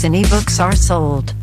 books and ebooks are sold.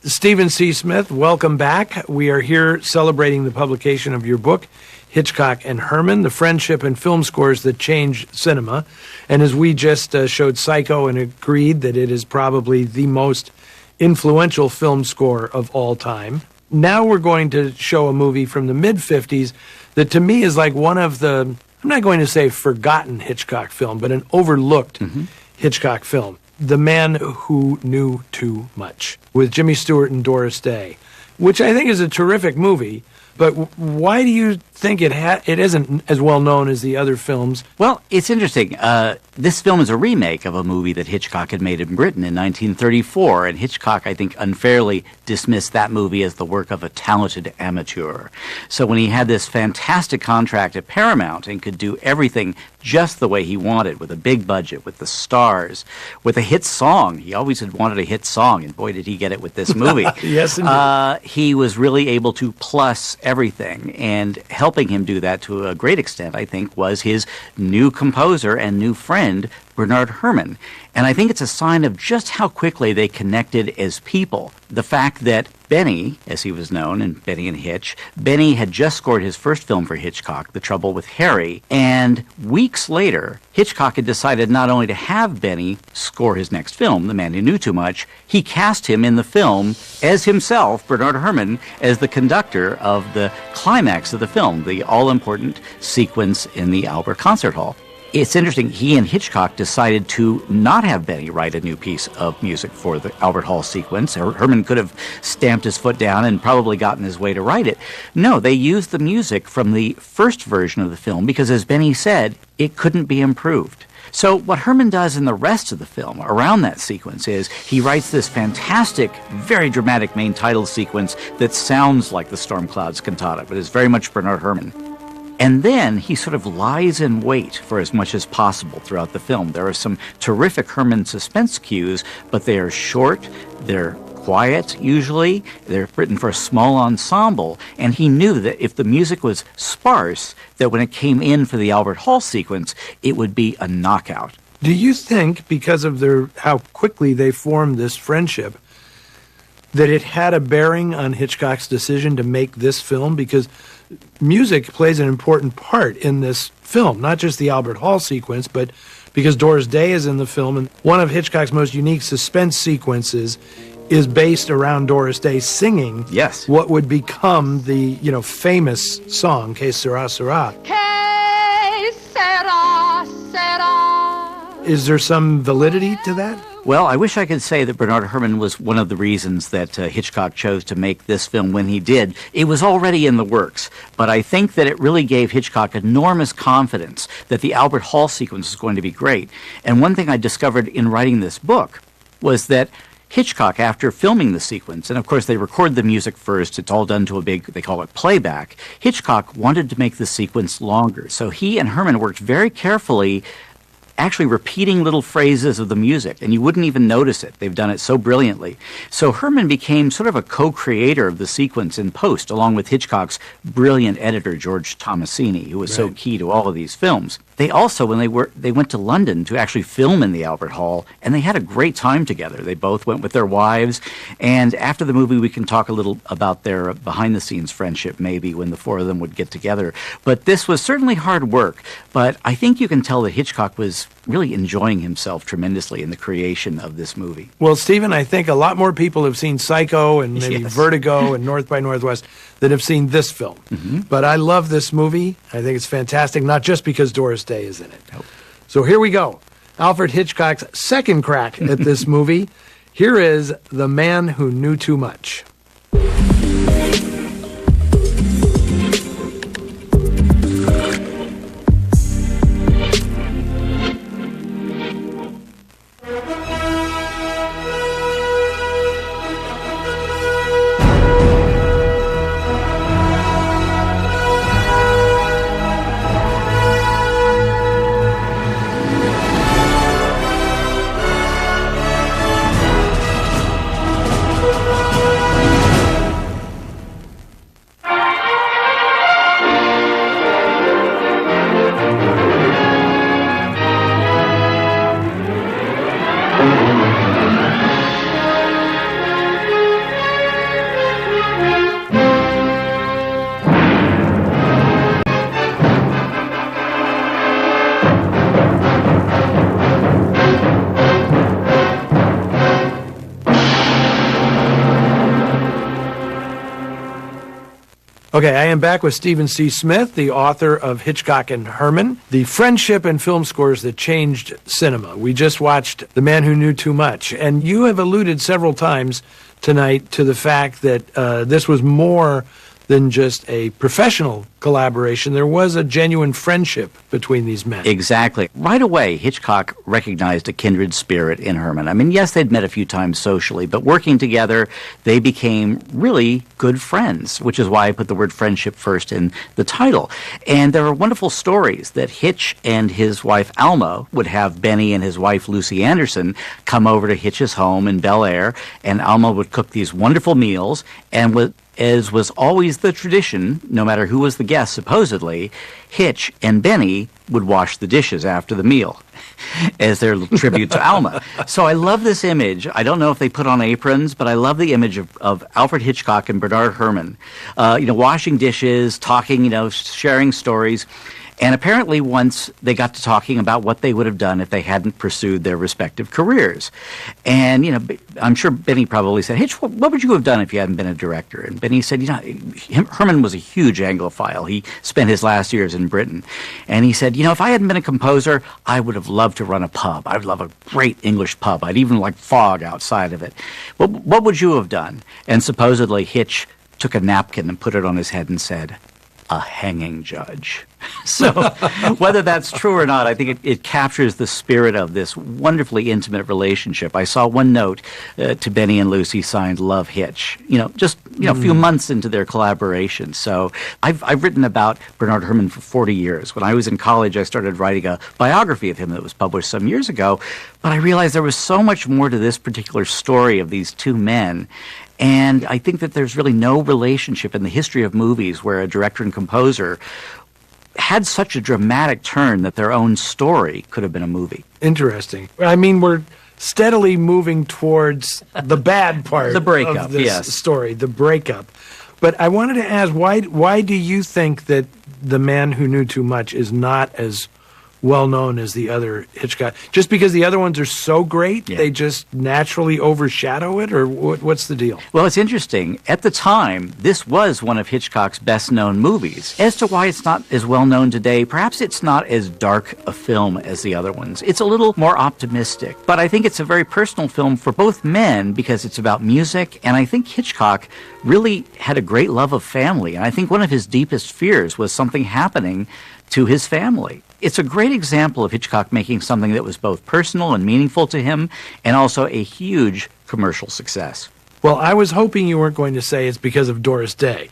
Stephen C. Smith, welcome back. We are here celebrating the publication of your book, Hitchcock and Herman, The Friendship and Film Scores That Changed Cinema. And as we just showed Psycho and agreed that it is probably the most influential film score of all time. Now we're going to show a movie from the mid-50s that to me is like one of the, I'm not going to say forgotten Hitchcock film, but an overlooked Hitchcock film. The Man Who Knew Too Much, with Jimmy Stewart and Doris Day, which I think is a terrific movie. But why do you think it isn't as well known as the other films? Well, it's interesting. This film is a remake of a movie that Hitchcock had made in Britain in 1934, and Hitchcock, I think, unfairly dismissed that movie as the work of a talented amateur. So when he had this fantastic contract at Paramount and could do everything just the way he wanted, with a big budget, with the stars, with a hit song. He always had wanted a hit song, and boy, did he get it with this movie. Yes, indeed. He was really able to plus everything, and helping him do that to a great extent, I think, was his new composer and new friend, Bernard Herrmann. And I think it's a sign of just how quickly they connected as people. The fact that Benny, as he was known, and Benny and Hitch, Benny had just scored his first film for Hitchcock, The Trouble with Harry, and weeks later, Hitchcock had decided not only to have Benny score his next film, The Man Who Knew Too Much, he cast him in the film as himself, Bernard Herrmann, as the conductor of the climax of the film, the all-important sequence in the Albert Concert Hall. It's interesting, he and Hitchcock decided to not have Benny write a new piece of music for the Albert Hall sequence. Herman could have stamped his foot down and probably gotten his way to write it. No, they used the music from the first version of the film because, as Benny said, it couldn't be improved. So what Herman does in the rest of the film around that sequence is he writes this fantastic, very dramatic main title sequence that sounds like the Storm Clouds cantata, but is very much Bernard Herrmann. And then he sort of lies in wait for as much as possible throughout the film. There are some terrific Herrmann suspense cues, but they are short, they're quiet usually, they're written for a small ensemble, and he knew that if the music was sparse, that when it came in for the Albert Hall sequence, it would be a knockout. Do you think, because of how quickly they formed this friendship, that it had a bearing on Hitchcock's decision to make this film? Because music plays an important part in this film, not just the Albert Hall sequence, but because Doris Day is in the film, and one of Hitchcock's most unique suspense sequences is based around Doris Day singing what would become the, famous song, Que Sera, Sera. Que sera, sera. Is there some validity to that? Well, I wish I could say that Bernard Herrmann was one of the reasons that Hitchcock chose to make this film when he did. It was already in the works, but I think that it really gave Hitchcock enormous confidence that the Albert Hall sequence was going to be great. And one thing I discovered in writing this book was that Hitchcock, after filming the sequence, and of course they record the music first, it's all done to a big, they call it playback, Hitchcock wanted to make the sequence longer. So he and Herrmann worked very carefully actually repeating little phrases of the music, and you wouldn't even notice it. They've done it so brilliantly. So Herrmann became sort of a co-creator of the sequence in post, along with Hitchcock's brilliant editor, George Tomasini, who was so key to all of these films. They also, when they went to London to actually film in the Albert Hall, and they had a great time together. They both went with their wives, and after the movie we can talk a little about their behind-the-scenes friendship, maybe, when the four of them would get together. But this was certainly hard work, but I think you can tell that Hitchcock was really enjoying himself tremendously in the creation of this movie. Well, Stephen, I think a lot more people have seen Psycho and maybe Vertigo and North by Northwest that have seen this film. But I love this movie. I think it's fantastic, not just because Doris Day is in it. So here we go. Alfred Hitchcock's second crack at this movie. Here is The Man Who Knew Too Much. Okay, I am back with Stephen C. Smith, the author of Hitchcock and Herman, the friendship and film scores that changed cinema. We just watched The Man Who Knew Too Much, and you have alluded several times tonight to the fact that this was more than just a professional collaboration. There was a genuine friendship between these men. Exactly. Right away, Hitchcock recognized a kindred spirit in Herman. I mean, yes, they'd met a few times socially, but working together, they became really good friends, which is why I put the word friendship first in the title. And there are wonderful stories that Hitch and his wife Alma would have Benny and his wife Lucy Anderson come over to Hitch's home in Bel Air, and Alma would cook these wonderful meals, and as was always the tradition, no matter who was the guest, supposedly, Hitch and Benny would wash the dishes after the meal as their tribute to Alma. So I love this image. I don't know if they put on aprons, but I love the image of Alfred Hitchcock and Bernard Herrmann, washing dishes, talking, sharing stories. And apparently once they got to talking about what they would have done if they hadn't pursued their respective careers. And, I'm sure Benny probably said, Hitch, what would you have done if you hadn't been a director? And Benny said, Herman was a huge Anglophile. He spent his last years in Britain. And he said, if I hadn't been a composer, I would have loved to run a pub. I'd love a great English pub. I'd even like fog outside of it. What would you have done? And supposedly Hitch took a napkin and put it on his head and said, a hanging judge. So whether that's true or not, I think it captures the spirit of this wonderfully intimate relationship. I saw one note to Benny and Lucy signed Love Hitch, a few months into their collaboration. So I've written about Bernard Herrmann for 40 years. When I was in college, I started writing a biography of him that was published some years ago. But I realized there was so much more to this particular story of these two men. And I think that there's really no relationship in the history of movies where a director and composer had such a dramatic turn that their own story could have been a movie. Interesting. I mean, we're steadily moving towards the bad part the breakup, of this yes. story, the breakup. But I wanted to ask, why do you think that The Man Who Knew Too Much is not as well known as the other Hitchcock? Just because the other ones are so great, they just naturally overshadow it, or what's the deal? Well, it's interesting. At the time, this was one of Hitchcock's best-known movies. As to why it's not as well-known today, perhaps it's not as dark a film as the other ones. It's a little more optimistic, but I think it's a very personal film for both men because it's about music, and I think Hitchcock really had a great love of family, and I think one of his deepest fears was something happening to his family. It's a great example of Hitchcock making something that was both personal and meaningful to him and also a huge commercial success. Well, I was hoping you weren't going to say it's because of Doris Day,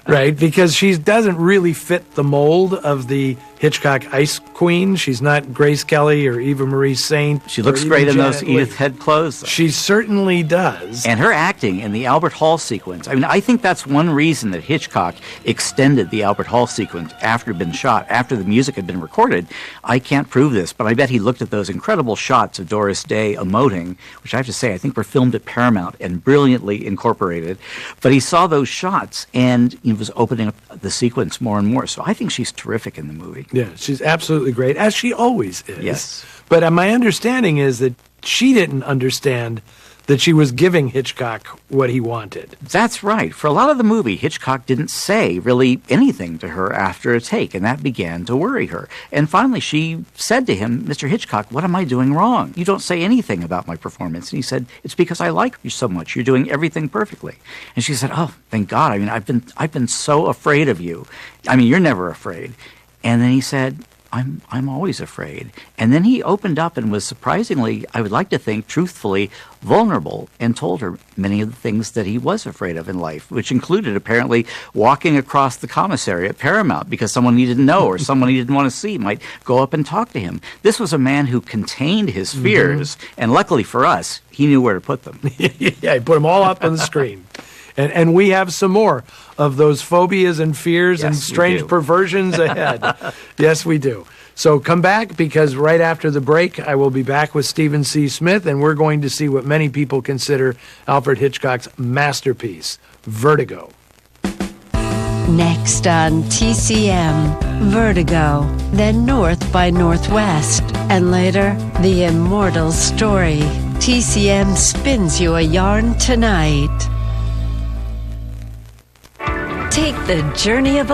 right? Because she doesn't really fit the mold of the Hitchcock Ice Queen. She's not Grace Kelly or Eva Marie Saint. She looks great in those Edith Head clothes, though. She certainly does. And her acting in the Albert Hall sequence, I think that's one reason that Hitchcock extended the Albert Hall sequence after it had been shot, after the music had been recorded. I can't prove this, but I bet he looked at those incredible shots of Doris Day emoting, which I have to say I think were filmed at Paramount and brilliantly incorporated. But he saw those shots and he was opening up the sequence more and more. So I think she's terrific in the movie. Yeah, she's absolutely great, as she always is. Yes. But my understanding is that she didn't understand that she was giving Hitchcock what he wanted. That's right. For a lot of the movie, Hitchcock didn't say really anything to her after a take, and that began to worry her. And finally, she said to him, Mr. Hitchcock, what am I doing wrong? You don't say anything about my performance. And he said, it's because I like you so much. You're doing everything perfectly. And she said, oh, thank God. I've been so afraid of you. You're never afraid. And then he said, I'm always afraid. And then he opened up and was surprisingly, I would like to think, truthfully vulnerable and told her many of the things that he was afraid of in life, which included apparently walking across the commissary at Paramount because someone he didn't know or someone he didn't want to see might go up and talk to him. This was a man who contained his fears, and luckily for us, he knew where to put them. Yeah, he put them all up on the screen. And we have some more of those phobias and fears and strange perversions ahead. Yes, we do. So come back, because right after the break, I will be back with Stephen C. Smith, and we're going to see what many people consider Alfred Hitchcock's masterpiece, Vertigo. Next on TCM, Vertigo, then North by Northwest, and later, The Immortal Story. TCM spins you a yarn tonight. Take Take the journey of a